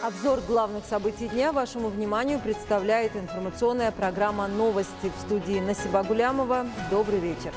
Обзор главных событий дня вашему вниманию представляет информационная программа «Новости» в студии Насиба Гулямова. Добрый вечер.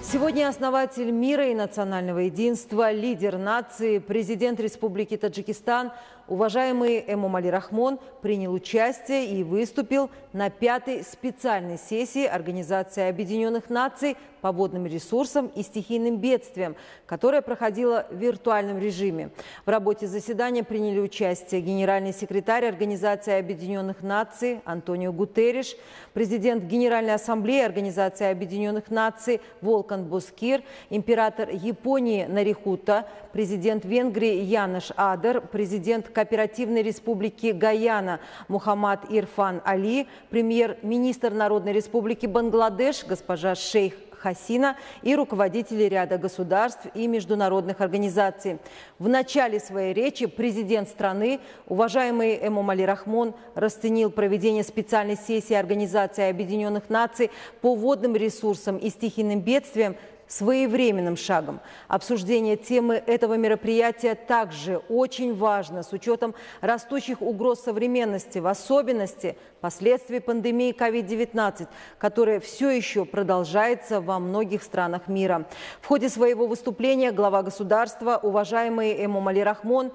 Сегодня основатель мира и национального единства, лидер нации, президент Республики Таджикистан, уважаемый Эмомали Рахмон принял участие и выступил на 5-й специальной сессии Организации Объединенных Наций по водным ресурсам и стихийным бедствиям, которая проходила в виртуальном режиме. В работе заседания приняли участие генеральный секретарь Организации Объединенных Наций Антонио Гутерриш, президент Генеральной Ассамблеи Организации Объединенных Наций Волкан Боскир, император Японии Нарихута, президент Венгрии Янош Адер, президент Кооперативной Республики Гаяна Мухаммад Ирфан Али, премьер-министр Народной Республики Бангладеш госпожа Шейх Хасина и руководители ряда государств и международных организаций. В начале своей речи президент страны, уважаемый Эмомали Рахмон, расценил проведение специальной сессии Организации Объединенных Наций по водным ресурсам и стихийным бедствиям своевременным шагом. Обсуждение темы этого мероприятия также очень важно с учетом растущих угроз современности, в особенности последствий пандемии COVID-19, которая все еще продолжается во многих странах мира. В ходе своего выступления глава государства, уважаемый Эмомали Рахмон,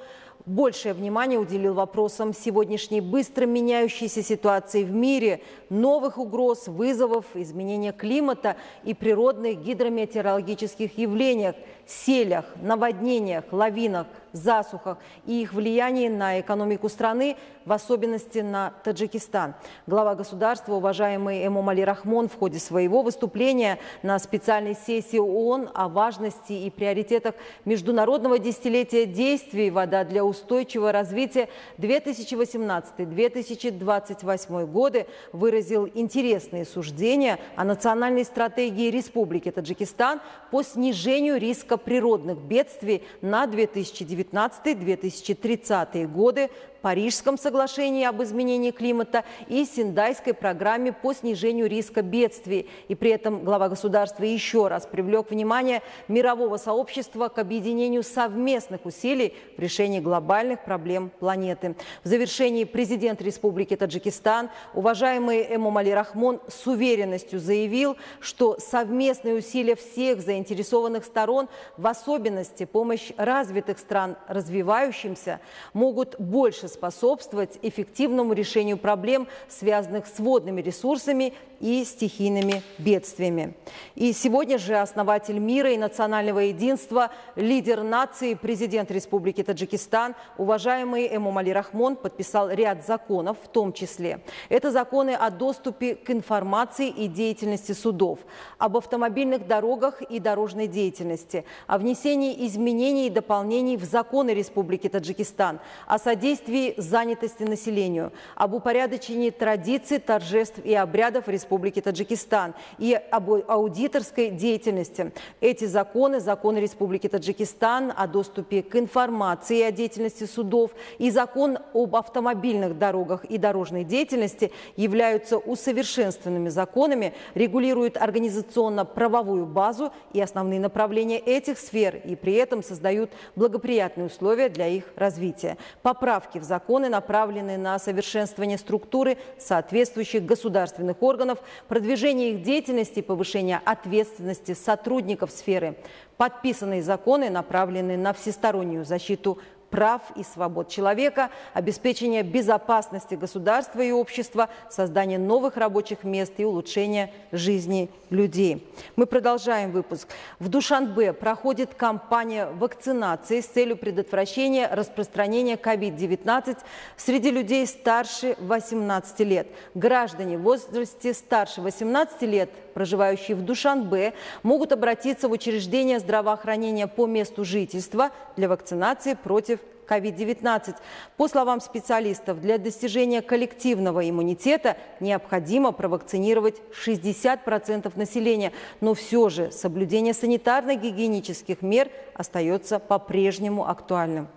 большее внимание уделил вопросам сегодняшней быстро меняющейся ситуации в мире, новых угроз, вызовов, изменения климата и природных гидрометеорологических явлениях, селях, наводнениях, лавинах, засухах и их влиянии на экономику страны, в особенности на Таджикистан. Глава государства, уважаемый Эмомали Рахмон, в ходе своего выступления на специальной сессии ООН о важности и приоритетах международного десятилетия действий «Вода для устойчивого развития 2018-2028 годы» выразил интересные суждения о национальной стратегии Республики Таджикистан по снижению риска природных бедствий на 2019-2030 годы, Парижском соглашении об изменении климата и Сендайской программе по снижению риска бедствий. И при этом глава государства еще раз привлек внимание мирового сообщества к объединению совместных усилий в решении глобальных проблем планеты. В завершении президент Республики Таджикистан, уважаемый Эмомали Рахмон, с уверенностью заявил, что совместные усилия всех заинтересованных сторон, в особенности помощь развитых стран развивающимся, могут больше способствовать эффективному решению проблем, связанных с водными ресурсами и стихийными бедствиями. И сегодня же основатель мира и национального единства, лидер нации, президент Республики Таджикистан, уважаемый Эмомали Рахмон, подписал ряд законов, в том числе. Это законы о доступе к информации и деятельности судов, об автомобильных дорогах и дорожной деятельности, о внесении изменений и дополнений в законы Республики Таджикистан, о содействии занятости населению, об упорядочении традиций, торжеств и обрядов Республики Таджикистан и об аудиторской деятельности. Эти законы, законы Республики Таджикистан о доступе к информации о деятельности судов и закон об автомобильных дорогах и дорожной деятельности являются усовершенствованными законами, регулируют организационно-правовую базу и основные направления этих сфер и при этом создают благоприятные условия для их развития. Поправки в законы направлены на совершенствование структуры соответствующих государственных органов, продвижение их деятельности и повышение ответственности сотрудников сферы. Подписанные законы направлены на всестороннюю защиту прав и свобод человека, обеспечение безопасности государства и общества, создание новых рабочих мест и улучшение жизни людей. Мы продолжаем выпуск. В Душанбе проходит кампания вакцинации с целью предотвращения распространения COVID-19 среди людей старше 18 лет. Граждане в возрасте старше 18 лет, проживающие в Душанбе, могут обратиться в учреждения здравоохранения по месту жительства для вакцинации против COVID-19. По словам специалистов, для достижения коллективного иммунитета необходимо провакцинировать 60% населения, но все же соблюдение санитарно-гигиенических мер остается по-прежнему актуальным.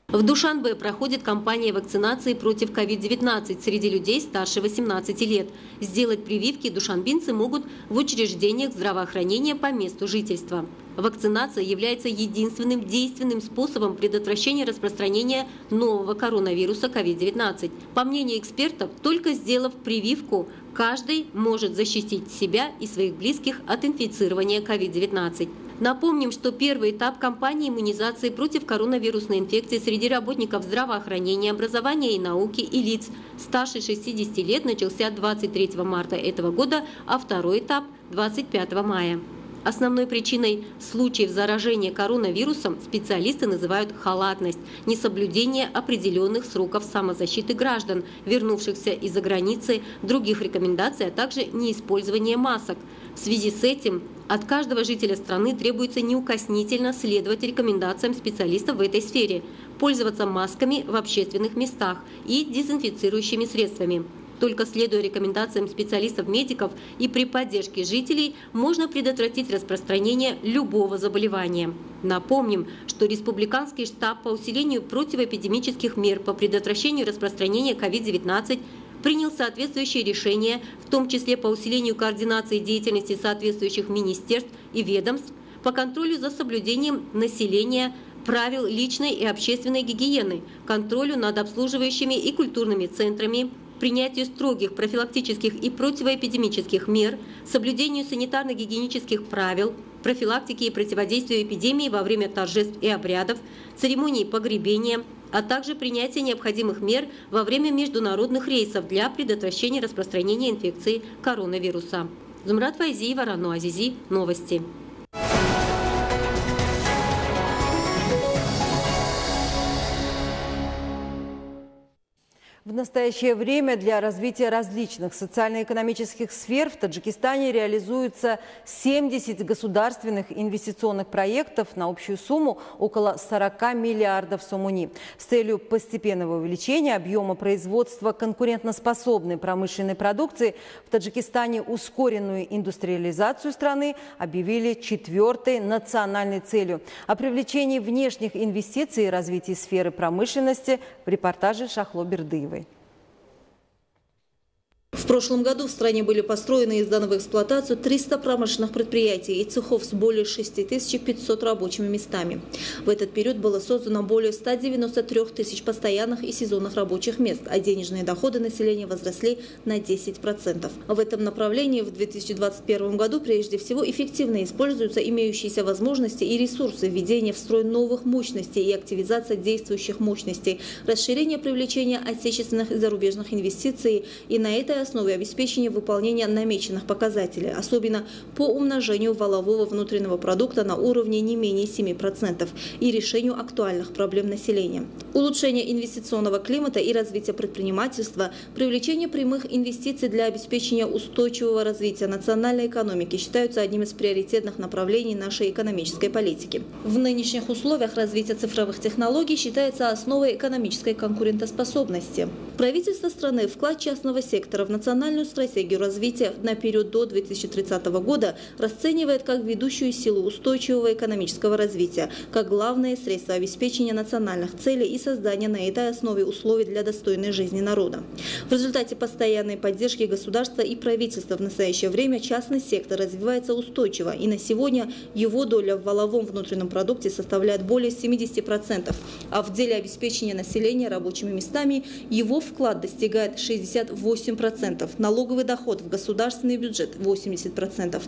В Душанбе проходит кампания вакцинации против COVID-19 среди людей старше 18 лет. Сделать прививки душанбинцы могут в учреждениях здравоохранения по месту жительства. Вакцинация является единственным действенным способом предотвращения распространения нового коронавируса COVID-19. По мнению экспертов, только сделав прививку, каждый может защитить себя и своих близких от инфицирования COVID-19. Напомним, что первый этап кампании иммунизации против коронавирусной инфекции среди работников здравоохранения, образования и науки и лиц старше 60 лет начался 23 марта этого года, а второй этап – 25 мая. Основной причиной случаев заражения коронавирусом специалисты называют халатность, несоблюдение определенных сроков самозащиты граждан, вернувшихся из-за границы, других рекомендаций, а также неиспользование масок. В связи с этим от каждого жителя страны требуется неукоснительно следовать рекомендациям специалистов в этой сфере, пользоваться масками в общественных местах и дезинфицирующими средствами. Только следуя рекомендациям специалистов-медиков и при поддержке жителей можно предотвратить распространение любого заболевания. Напомним, что Республиканский штаб по усилению противоэпидемических мер по предотвращению распространения COVID-19 принял соответствующие решения, в том числе по усилению координации деятельности соответствующих министерств и ведомств, по контролю за соблюдением населения правил личной и общественной гигиены, контролю над обслуживающими и культурными центрами, принятию строгих профилактических и противоэпидемических мер, соблюдению санитарно-гигиенических правил, профилактике и противодействию эпидемии во время торжеств и обрядов, церемоний погребения, а также принятие необходимых мер во время международных рейсов для предотвращения распространения инфекции коронавируса. Зумрат Файзиева, Рано Азизи. Новости. В настоящее время для развития различных социально-экономических сфер в Таджикистане реализуется 70 государственных инвестиционных проектов на общую сумму около 40 миллиардов сомони. С целью постепенного увеличения объема производства конкурентоспособной промышленной продукции в Таджикистане ускоренную индустриализацию страны объявили 4-й национальной целью. О привлечении внешних инвестиций и развитии сферы промышленности в репортаже Шахло Бердыевой. В прошлом году в стране были построены и сданы в эксплуатацию 300 промышленных предприятий и цехов с более 6500 рабочими местами. В этот период было создано более 193 тысяч постоянных и сезонных рабочих мест, а денежные доходы населения возросли на 10%. В этом направлении в 2021 году прежде всего эффективно используются имеющиеся возможности и ресурсы введения в строй новых мощностей и активизация действующих мощностей, расширение привлечения отечественных и зарубежных инвестиций и на этой основе обеспечения выполнения намеченных показателей, особенно по умножению валового внутреннего продукта на уровне не менее 7% и решению актуальных проблем населения. Улучшение инвестиционного климата и развитие предпринимательства, привлечение прямых инвестиций для обеспечения устойчивого развития национальной экономики считаются одним из приоритетных направлений нашей экономической политики. В нынешних условиях развитие цифровых технологий считается основой экономической конкурентоспособности. Правительство страны вклад частного сектора в национальную стратегию развития на период до 2030 года расценивает как ведущую силу устойчивого экономического развития, как главное средство обеспечения национальных целей и создания на этой основе условий для достойной жизни народа. В результате постоянной поддержки государства и правительства в настоящее время частный сектор развивается устойчиво, и на сегодня его доля в валовом внутреннем продукте составляет более 70%, а в деле обеспечения населения рабочими местами его вклад достигает 68%, налоговый доход в государственный бюджет 80%.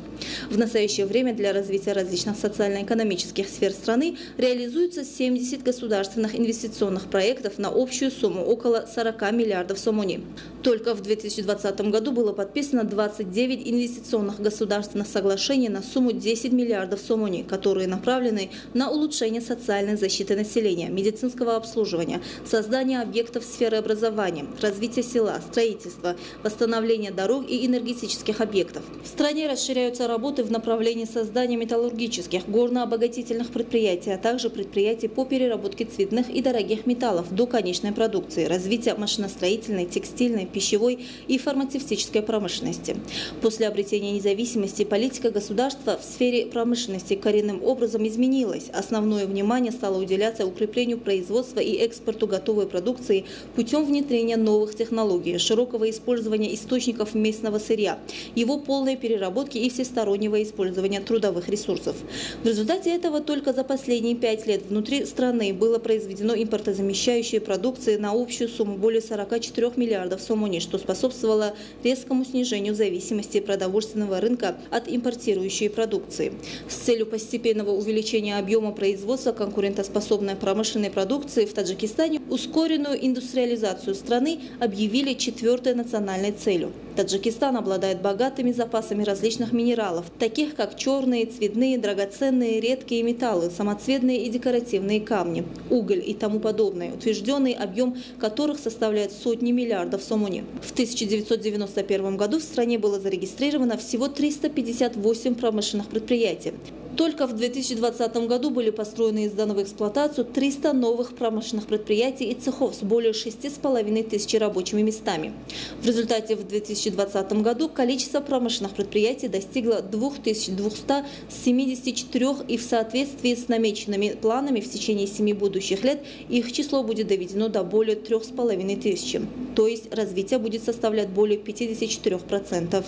В настоящее время для развития различных социально-экономических сфер страны реализуется 70 государственных инвестиционных проектов на общую сумму около 40 миллиардов сомони. Только в 2020 году было подписано 29 инвестиционных государственных соглашений на сумму 10 миллиардов сомони, которые направлены на улучшение социальной защиты населения, медицинского обслуживания, создание объектов сферы образования, развитие села, строительство, восстановление дорог и энергетических объектов. В стране расширяются работы в направлении создания металлургических, горно-обогатительных предприятий, а также предприятий по переработке цветных и дорогих металлов до конечной продукции, развития машиностроительной, текстильной, пищевой и фармацевтической промышленности. После обретения независимости политика государства в сфере промышленности коренным образом изменилась. Основное внимание стало уделяться укреплению производства и экспорту готовой продукции путем внедрения новых технологий, широкого использования источников местного сырья, его полной переработки и всестороннего использования трудовых ресурсов. В результате этого только за последние 5 лет внутри страны было произведено импортозамещающей продукции на общую сумму более 44 миллиардов сомони, что способствовало резкому снижению зависимости продовольственного рынка от импортирующей продукции. С целью постепенного увеличения объема производства конкурентоспособной промышленной продукции в Таджикистане ускоренную индустриализацию страны объявили 4-й национальной целью. Таджикистан обладает богатыми запасами различных минералов, таких как черные, цветные, драгоценные, редкие металлы, самоцветные и декоративные камни, уголь и тому подобное, утвержденный объем которых составляет сотни миллиардов сомони. В 1991 году в стране было зарегистрировано всего 358 промышленных предприятий. Только в 2020 году были построены и сданы в эксплуатацию 300 новых промышленных предприятий и цехов с более 6,5 тысяч рабочими местами. В результате в 2020 году количество промышленных предприятий достигло 2274, и в соответствии с намеченными планами в течение 7 будущих лет их число будет доведено до более 3500. То есть развитие будет составлять более 54%.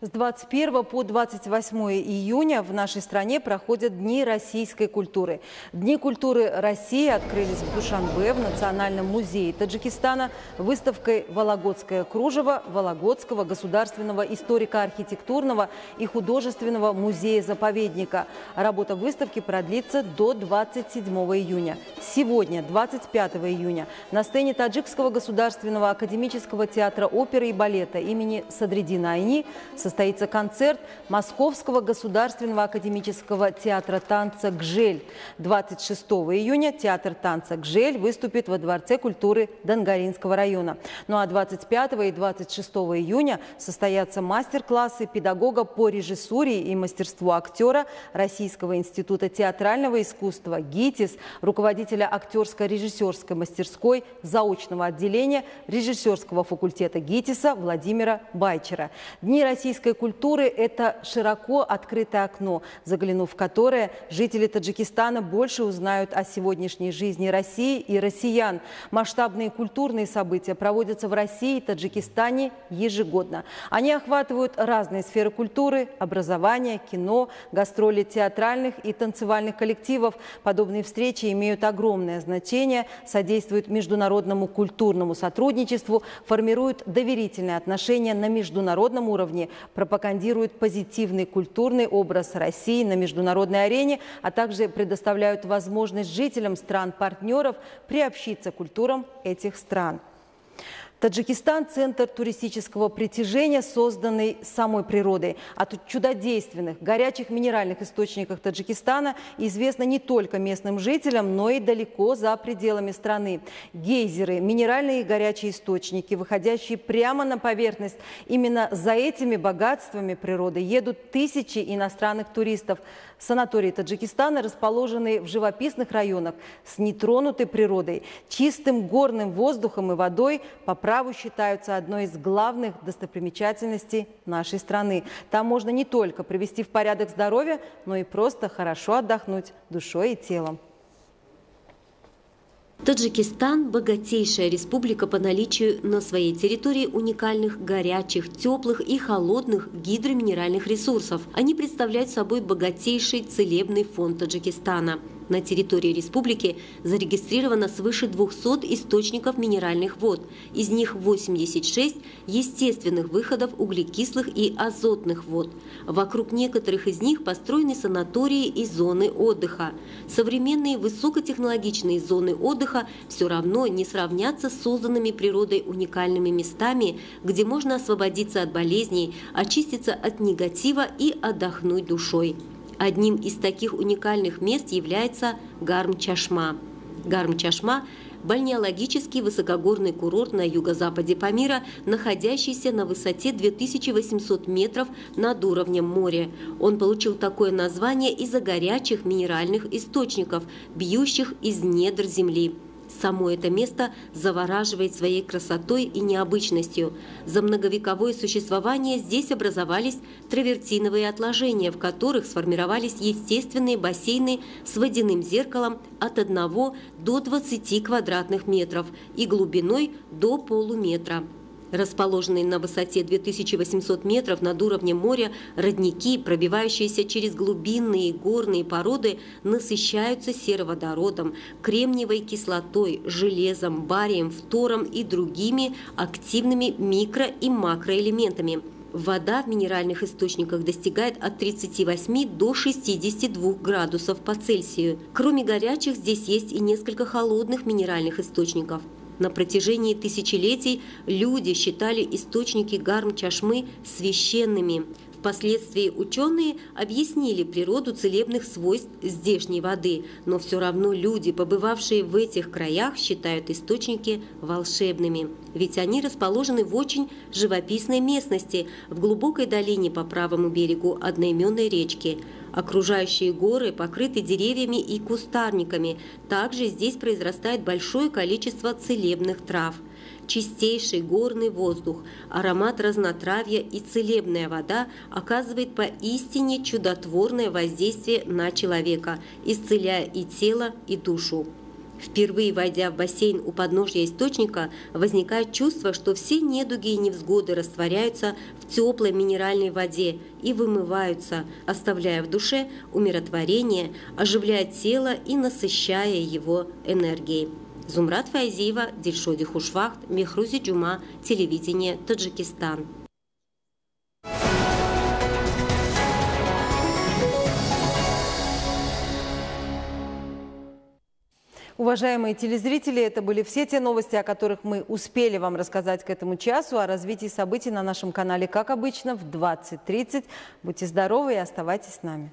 С 21 по 28 июня в нашей стране проходят Дни российской культуры. Дни культуры России открылись в Душанбе, в Национальном музее Таджикистана, выставкой «Вологодское кружево» Вологодского государственного историко-архитектурного и художественного музея-заповедника. Работа выставки продлится до 27 июня. Сегодня, 25 июня, на сцене Таджикского государственного академического театра оперы и балета имени Садриддина Айни состоится концерт Московского государственного академического театра танца «Гжель». 26 июня театр танца «Гжель» выступит во Дворце культуры Дангаринского района. Ну а 25 и 26 июня состоятся мастер-классы педагога по режиссуре и мастерству актера Российского института театрального искусства ГИТИС, руководителя актерско-режиссерской мастерской заочного отделения режиссерского факультета ГИТИСа Владимира Байчера. Дни российской культуры – это широко открытое окно, заглянув в которое жители Таджикистана больше узнают о сегодняшней жизни России и россиян. Масштабные культурные события проводятся в России и Таджикистане ежегодно. Они охватывают разные сферы культуры, образования, кино, гастроли театральных и танцевальных коллективов. Подобные встречи имеют огромное значение, содействуют международному культурному сотрудничеству, формируют доверительные отношения на международном уровне, пропагандируют позитивный культурный образ России на международной арене, а также предоставляют возможность жителям стран-партнеров приобщиться к культурам этих стран. Таджикистан – центр туристического притяжения, созданный самой природой. О чудодейственных, горячих минеральных источниках Таджикистана известно не только местным жителям, но и далеко за пределами страны. Гейзеры – минеральные и горячие источники, выходящие прямо на поверхность. Именно за этими богатствами природы едут тысячи иностранных туристов. Санатории Таджикистана расположены в живописных районах с нетронутой природой, чистым горным воздухом и водой, по праву считаются одной из главных достопримечательностей нашей страны. Там можно не только привести в порядок здоровье, но и просто хорошо отдохнуть душой и телом. Таджикистан – богатейшая республика по наличию на своей территории уникальных горячих, теплых и холодных гидроминеральных ресурсов. Они представляют собой богатейший целебный фонд Таджикистана. На территории республики зарегистрировано свыше 200 источников минеральных вод. Из них 86 естественных выходов углекислых и азотных вод. Вокруг некоторых из них построены санатории и зоны отдыха. Современные высокотехнологичные зоны отдыха все равно не сравнятся с созданными природой уникальными местами, где можно освободиться от болезней, очиститься от негатива и отдохнуть душой. Одним из таких уникальных мест является Гарм-Чашма. Гарм-Чашма – бальнеологический высокогорный курорт на юго-западе Памира, находящийся на высоте 2800 метров над уровнем моря. Он получил такое название из-за горячих минеральных источников, бьющих из недр земли. Само это место завораживает своей красотой и необычностью. За многовековое существование здесь образовались травертиновые отложения, в которых сформировались естественные бассейны с водяным зеркалом от 1 до 20 квадратных метров и глубиной до полуметра. Расположенные на высоте 2800 метров над уровнем моря родники, пробивающиеся через глубинные горные породы, насыщаются сероводородом, кремниевой кислотой, железом, барием, фтором и другими активными микро- и макроэлементами. Вода в минеральных источниках достигает от 38 до 62 градусов по Цельсию. Кроме горячих, здесь есть и несколько холодных минеральных источников. На протяжении тысячелетий люди считали источники Гарм-Чашмы священными. Впоследствии ученые объяснили природу целебных свойств здешней воды, но все равно люди, побывавшие в этих краях, считают источники волшебными. Ведь они расположены в очень живописной местности, в глубокой долине по правому берегу одноименной речки. Окружающие горы покрыты деревьями и кустарниками. Также здесь произрастает большое количество целебных трав. Чистейший горный воздух, аромат разнотравья и целебная вода оказывает поистине чудотворное воздействие на человека, исцеляя и тело, и душу. Впервые войдя в бассейн у подножья источника, возникает чувство, что все недуги и невзгоды растворяются в теплой минеральной воде и вымываются, оставляя в душе умиротворение, оживляя тело и насыщая его энергией. Зумрат Файзиева, Дильшоди Хушвахт, Мехрузи Джума, телевидение, Таджикистан. Уважаемые телезрители, это были все те новости, о которых мы успели вам рассказать к этому часу. О развитии событий на нашем канале, как обычно, в 20:30. Будьте здоровы и оставайтесь с нами.